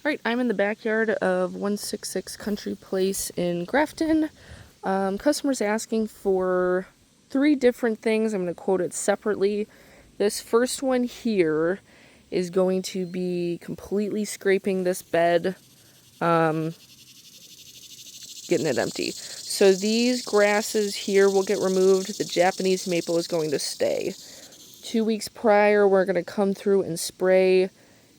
Alright, I'm in the backyard of 166 Country Place in Grafton. Customers asking for 3 different things. I'm going to quote it separately. This first one here is going to be completely scraping this bed, getting it empty. So these grasses here will get removed. The Japanese maple is going to stay. 2 weeks prior, we're going to come through and spray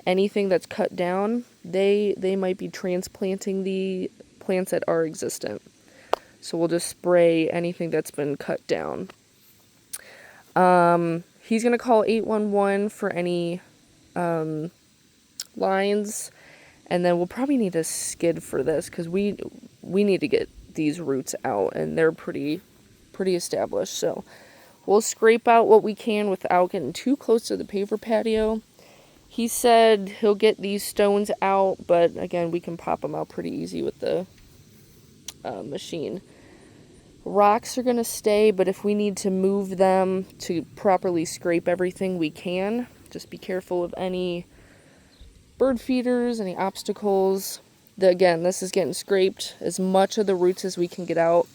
anything that's cut down. They might be transplanting the plants that are existent. So we'll just spray anything that's been cut down. He's going to call 811 for any lines. And then we'll probably need a skid for this because we need to get these roots out, and they're pretty established. So we'll scrape out what we can without getting too close to the paver patio. He said he'll get these stones out, but again, we can pop them out pretty easy with the machine. Rocks are going to stay, but if we need to move them to properly scrape everything, we can. Just be careful of any bird feeders, any obstacles. Again, this is getting scraped as much of the roots as we can get out.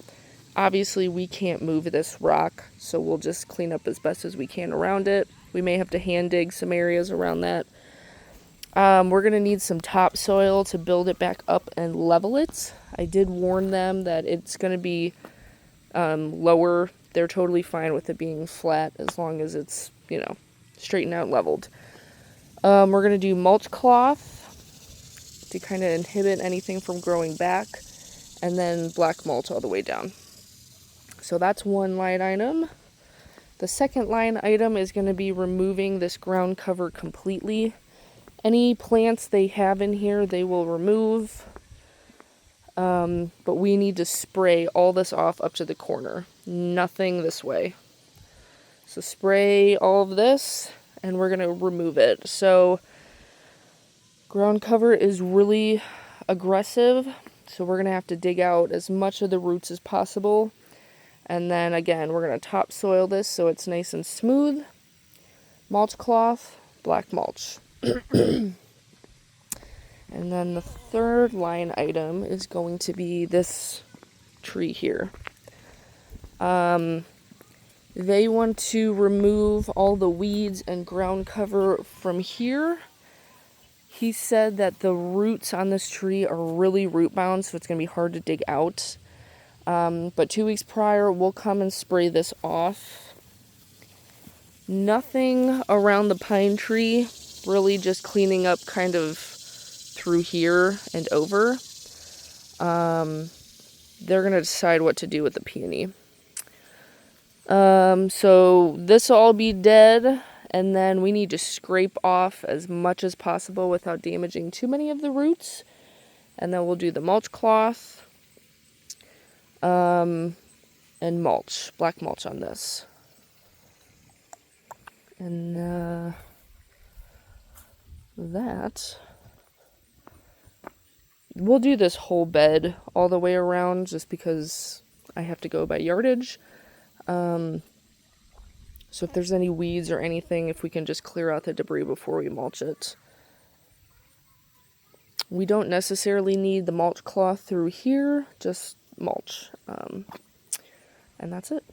Obviously, we can't move this rock, so we'll just clean up as best as we can around it. We may have to hand dig some areas around that. We're going to need some topsoil to build it back up and level it. I did warn them that it's going to be lower. They're totally fine with it being flat as long as it's, straightened out and leveled. We're going to do mulch cloth to kind of inhibit anything from growing back, and then black mulch all the way down. So that's one line item. The second line item is going to be removing this ground cover completely. Any plants they have in here, they will remove. But we need to spray all this off up to the corner. Nothing this way. So spray all of this, and we're going to remove it. So ground cover is really aggressive, so we're going to have to dig out as much of the roots as possible. And then again, we're going to topsoil this so it's nice and smooth. Mulch cloth, black mulch. And then the third line item is going to be this tree here. They want to remove all the weeds and ground cover from here. He said that the roots on this tree are really root bound, so it's going to be hard to dig out. But 2 weeks prior, we'll come and spray this off. Nothing around the pine tree, really just cleaning up kind of through here and over. They're going to decide what to do with the peony. So this will all be dead, and then we need to scrape off as much as possible without damaging too many of the roots. And then we'll do the mulch cloth. And mulch, black mulch on this. And that, we'll do this whole bed all the way around just because I have to go by yardage. So if there's any weeds or anything, if we can just clear out the debris before we mulch it. We don't necessarily need the mulch cloth through here, just mulch. And that's it.